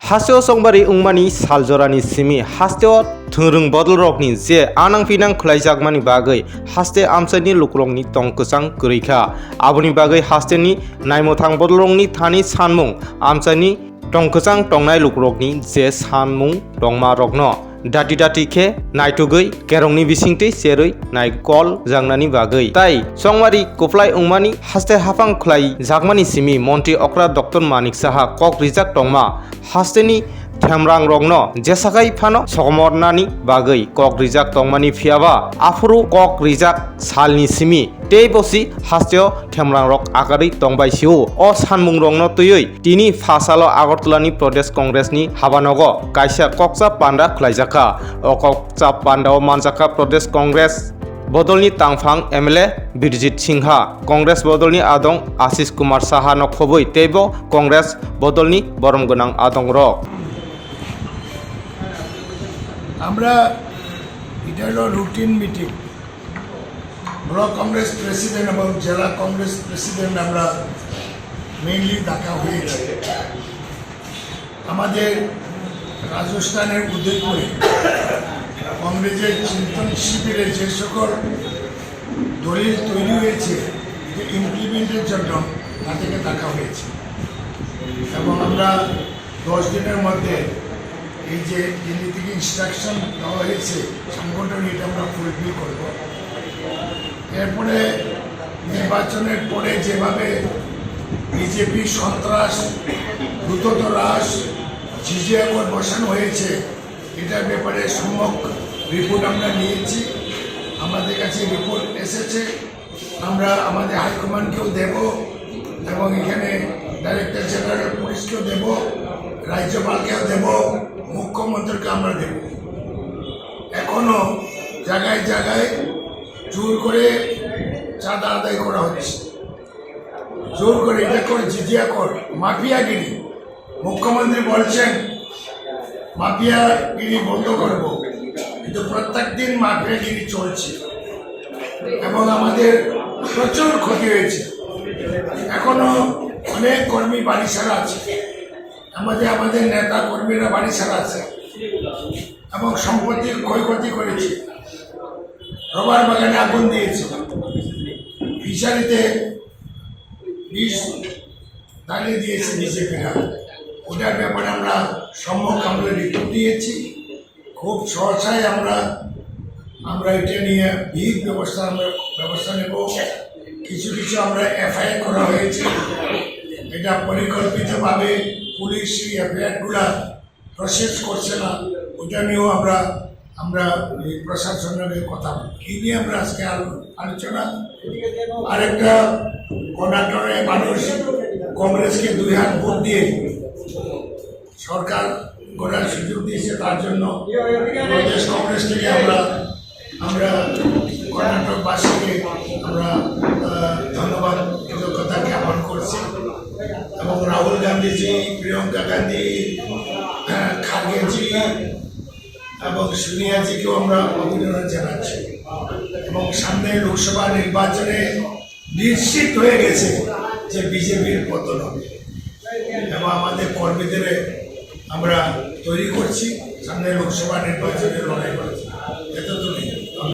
हास्टेव संबारी उंमानी सालजरानी सिमी हास्टेव थोंरों बदलरकनी जे आनां फिनां खुलायजागमानी बागै हास्टे आमसाइनि लुकरंनि तंकसां गरैखा आबुनि बागै हास्टेनि नायमोथां बदलरंनि थानि सानमुं आमसाइनि तंकसां टंनाय लुकरकनि जे सानमुं टंमा रकनो दाति दाति खे नायटुगै केरंनि बिसिंति सेरै नायकल जांनानि बागै ताई संमारी कुफ्लाय उंमानी हास्टे हाफां खुलाय जागमानी सिमी मन्त्रि अक्रा डक्टर मानिक साहा कक रिजाक टंमा हास्टेनि थेमरां रंनो जेसाखाय फानो सगमरनानि बागै कक रिजाक टंमानि फियाबा आफुरु कक रिजाक सालनि सिमी ते बसि हास्टेव थेमरां रक आगारै टंबायसिउ अ सानमुं रंनो तुयै तिनि फासालो आगरतलानि प्रदेश कांग्रेसनि हाबानगो कायसा ककचा पान्डा खुलायजाखा अ ककचा पान्डाव मानजाखा प्रदेश कांग्रेस बदलनि तांफां एमएलए बिरजित सिंहा कांग्रेस बदलनि आदं आशिष कुमार साहा नखबै तेबो कांग्रेस बदलनि बरम गोनां आदं रक আমরা এটা হলো routine meeting block Congress president এবং জেলা কংগ্রেস প্রেসিডেন্ট আমরা মেইনলি ডাকা হয়েছে আমাদের রাজস্থানের উদয়পুরে কংগ্রেসের চিন্তন শিবিরে যে সকল দলিল তৈরি হয়েছে যে ইমপ্লিমেন্টের জন্য তাদেরকে ডাকা হয়েছে এবং আমরা 10 দিনের মধ্যে এই যে দিল্লি থেকে ইনস্ট্রাকশন দেওয়া হয়েছে সংগঠন এটা আমরা ফুলফিল করব এরপরে নির্বাচনের পরে যেভাবে বিজেপি সন্ত্রাস দ্রুত হ্রাস জিজিয়া করে বসানো হয়েছে এটার ব্যাপারে সম্যক রিপোর্ট আমরা নিয়েছি আমাদের কাছে রিপোর্ট এসেছে আমরা আমাদের হাইকমান্ডকেও দেব এবং এখানে ডাইরেক্টর জেনারেল পুলিশকেও দেব রাজ্যপালকেও দেব মুখ্যমন্ত্রীকে আমরা দেব এখনো জায়গায় জায়গায় জোর করে চাঁদা আদায় করা হচ্ছে জোর করে এটা করে জিজিয়া কর মাফিয়াগিরি মুখ্যমন্ত্রী বলছেন মাফিয়াগিরি বন্ধ করব কিন্তু প্রত্যেক দিন মাফিয়াগিরি চলছে এবং আমাদের প্রচুর ক্ষতি হয়েছে এখনো অনেক কর্মী বাড়ি ছাড়া আছে আমাদের নেতা কর্মীরা বাড়ি ছাড়া আছে এবং সম্পত্তির ক্ষয়ক্ষতি করেছে রবার বাগানে আগুন দিয়েছে ফিশারিতে বিষ জ্বালিয়ে দিয়েছে বিজেপিরা ওটার ব্যাপারে আমরা সম্যক আমরা রিপোর্ট দিয়েছি খুব সহসায় আমরা এটা নিয়ে বিহিত ব্যবস্থা নেব কিছু কিছু আমরা এফআইআর করা হয়েছে এটা পরিকল্পিতভাবে পুলিশ এফআইআরগুলা প্রসেস করছে না ওটা নিয়েও আমরা প্রশাসনের কথা কি নিয়ে আমরা আজকে আলোচনা আরেকটা কর্ণাটকে মানুষ কংগ্রেসকে 2 হাত ভোট দিয়ে সরকার গড়ার সুযোগ দিয়েছে তার জন্য প্রদেশ কংগ্রেস থেকে আমরা কর্ণাটকবাসীকে আমরা ধন্যবাদ কৃতজ্ঞতা জ্ঞাপন করছি এবং রাহুল গান্ধীজি প্রিয়ঙ্কা গান্ধী খার্গেজি এবং সোনিয়াজিকেও আমরা অভিনন্দন জানাচ্ছি এবং সামনে লোকসভা নির্বাচনে নিশ্চিত হয়ে গেছে যে বিজেপির পতন হবে এবং আমাদের কর্মীদের আমরা তৈরি করছি সামনে লোকসভা নির্বাচনে লড়াই করতে